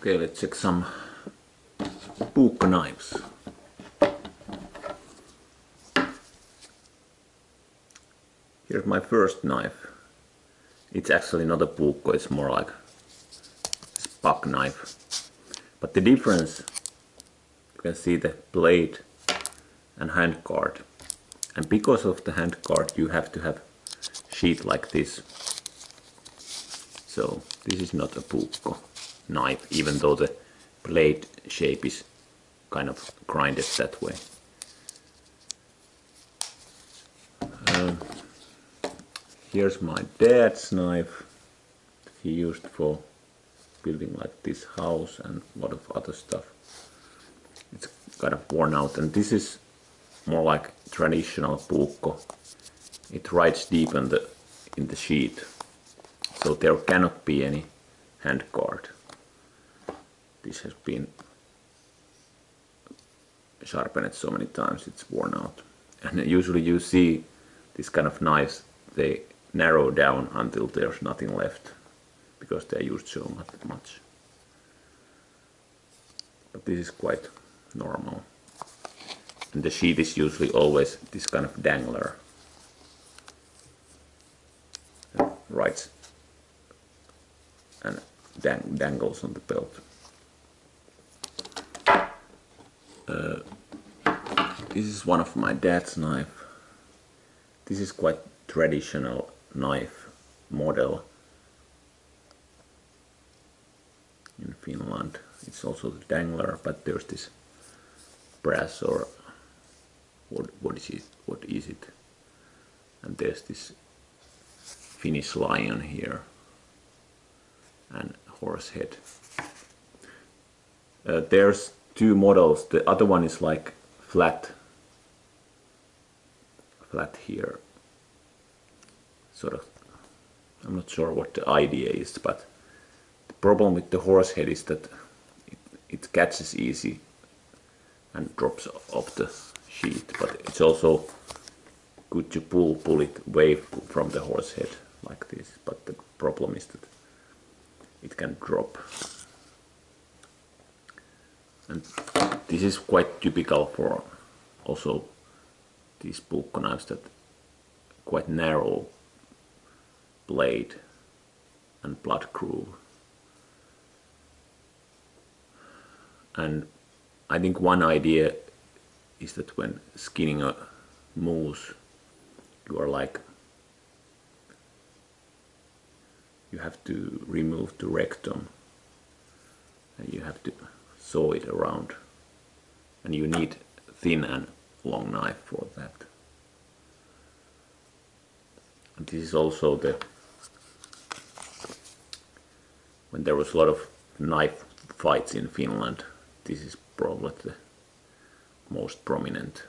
Okay, let's check some Puukko knives. Here's my first knife. It's actually not a Puukko, it's more like a Puck knife. But the difference, you can see the blade and handguard. And because of the handguard you have to have sheath like this. So this is not a Puukko knife, even though the blade shape is kind of grinded that way. Here's my dad's knife he used for building like this house and a lot of other stuff. It's kind of worn out, and this is more like traditional Puukko. It rides deep in the sheath, so there cannot be any handguard. This has been sharpened so many times it's worn out. And usually you see these kind of knives, they narrow down until there's nothing left because they're used so much. But this is quite normal. And the sheath is usually always this kind of dangler. It rides and dangles on the belt. This is one of my dad's knife. This is quite traditional knife model in Finland. It's also the dangler, but there's this brass or what is it? And there's this Finnish lion here and horse head. There's two models. The other one is like flat here, sort of. I'm not sure what the idea is, but the problem with the horse head is that it catches easy and drops off the sheath, but it's also good to pull it away from the horse head like this, but the problem is that it can drop. And this is quite typical for also these Puukko knives, that quite narrow blade and blood groove. And I think one idea is that when skinning a moose, you have to remove the rectum and you have to saw it around, and you need thin and long knife for that. And this is also when there was a lot of knife fights in Finland, this is probably the most prominent,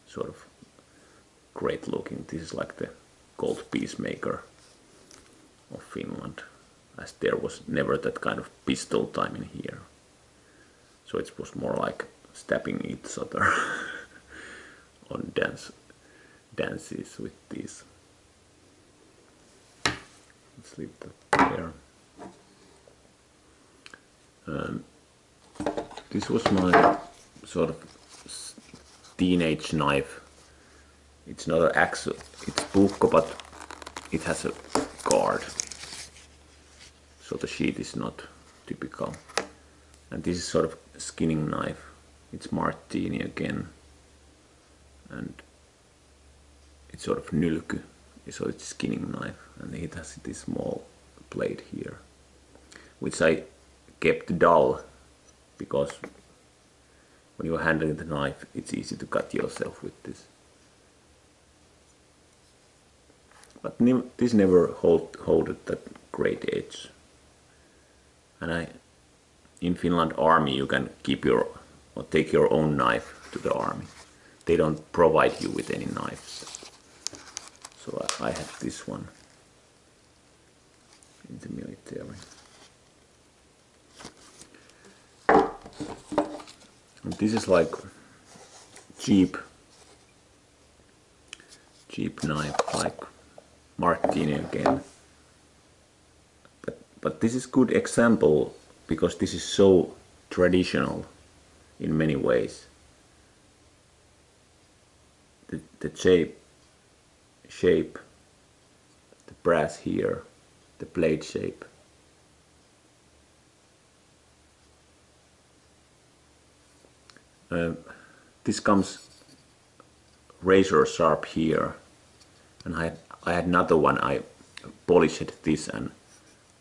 sort of great looking. This is like the gold peacemaker of Finland, as there was never that kind of pistol time in here. So it was more like stabbing each other on dances with these. Let's leave that there. This was my sort of teenage knife. It's not an axe, it's Puukko, but it has a guard. So the sheath is not typical. And this is sort of skinning knife. It's Martini again. And it's sort of nylky, so it's skinning knife. And it has this small blade here, which I kept dull, because when you're handling the knife, it's easy to cut yourself with this. But this never holded that great edge. And in Finland army you can keep or take your own knife to the army. They don't provide you with any knives. So I had this one in the military. And this is like cheap knife, like Martini again. But this is good example because this is so traditional in many ways. The shape, the brass here, the blade shape. This comes razor sharp here, and I had another one. I polished this and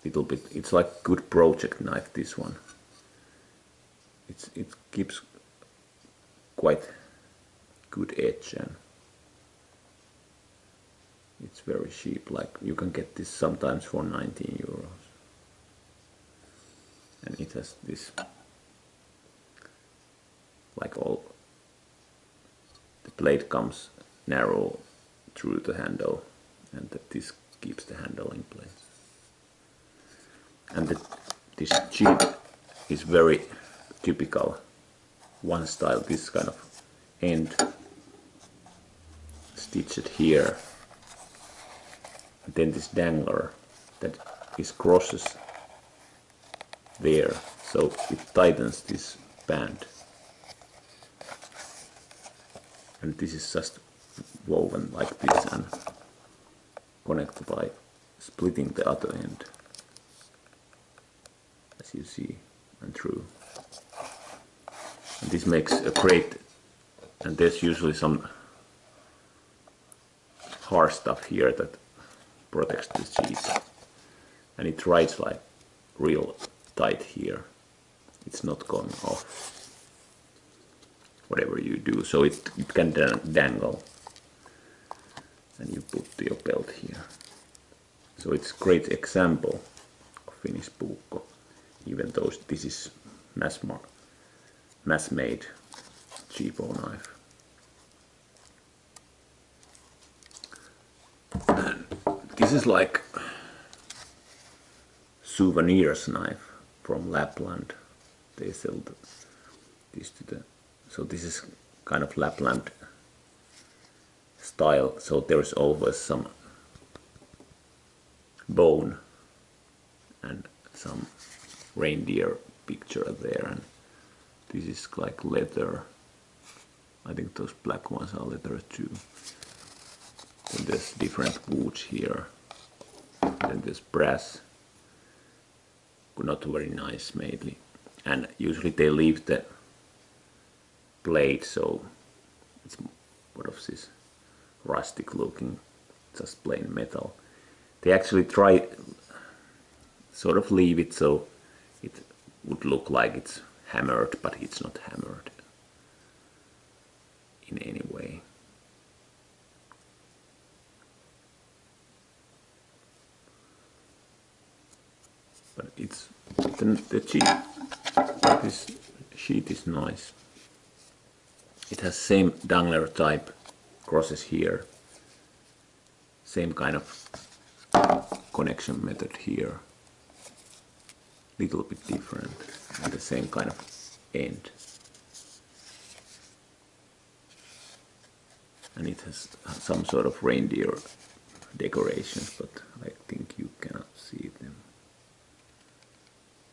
little bit. It's like good project knife. This one. It gives quite good edge and it's very cheap. Like you can get this sometimes for 19 euros, and it has this. Like all, the blade comes narrow through the handle, and this keeps the handle in place. And this sheet is very typical one style. This kind of end stitched here, and then this dangler that is crosses there, so it tightens this band. And this is just woven like this and connected by splitting the other end, as you see, and through. And this makes a great, and there's usually some hard stuff here that protects the sheet, and it rides like real tight here. It's not going off whatever you do, so it can dangle, and you put your belt here. So it's a great example of Finnish Puukko, even though this is mass-made cheapo knife. And this is like souvenirs knife from Lapland. They sell this to the. So this is kind of Lapland style, so there's always some bone and some reindeer picture there, and this is like leather. I think those black ones are leather too. Then there's different woods here. Then there's brass, not very nice mainly, and usually they leave the blade, so it's what of this rustic looking, just plain metal. They actually try sort of leave it so it would look like it's hammered, but it's not hammered in any way. But it's the sheet. This sheet is nice. It has same dangler type crosses here, same kind of connection method here, little bit different, and the same kind of end. And it has some sort of reindeer decorations, but I think you cannot see them.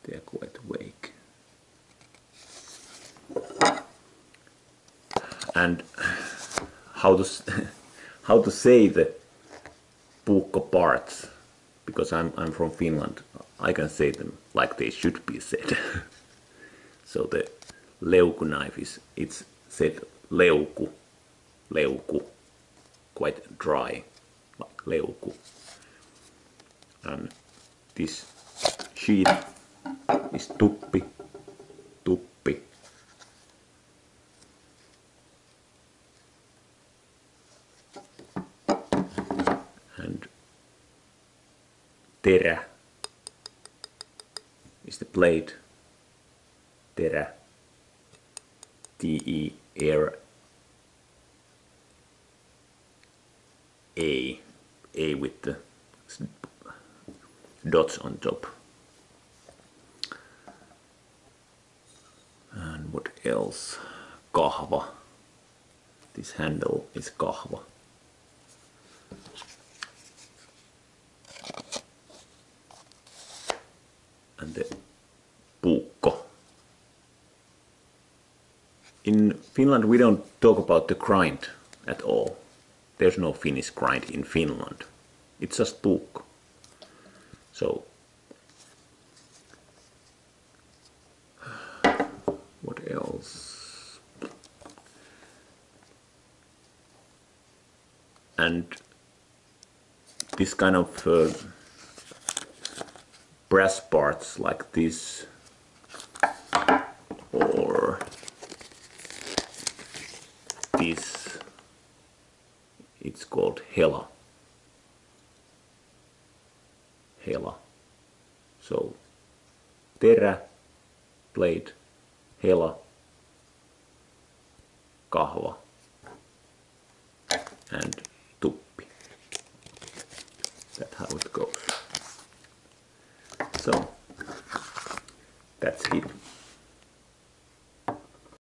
They are quite vague. And how to say the Puukko parts, because I'm from Finland, I can say them like they should be said. So the leuku knife it's said leuku, quite dry, like leuku. And this sheet is tuppi. And terä is the blade. Terä, T-E-R A with the dots on top. And what else? Kahva. This handle is kahva. And the in Finland we don't talk about the grind at all. There's no Finnish grind in Finland. It's just puukko. So what else? And this kind of brass parts like this, or this, it's called hela. Hela. So terä, blade, hela, kahva, and tuppi. That's how it goes. So that's it.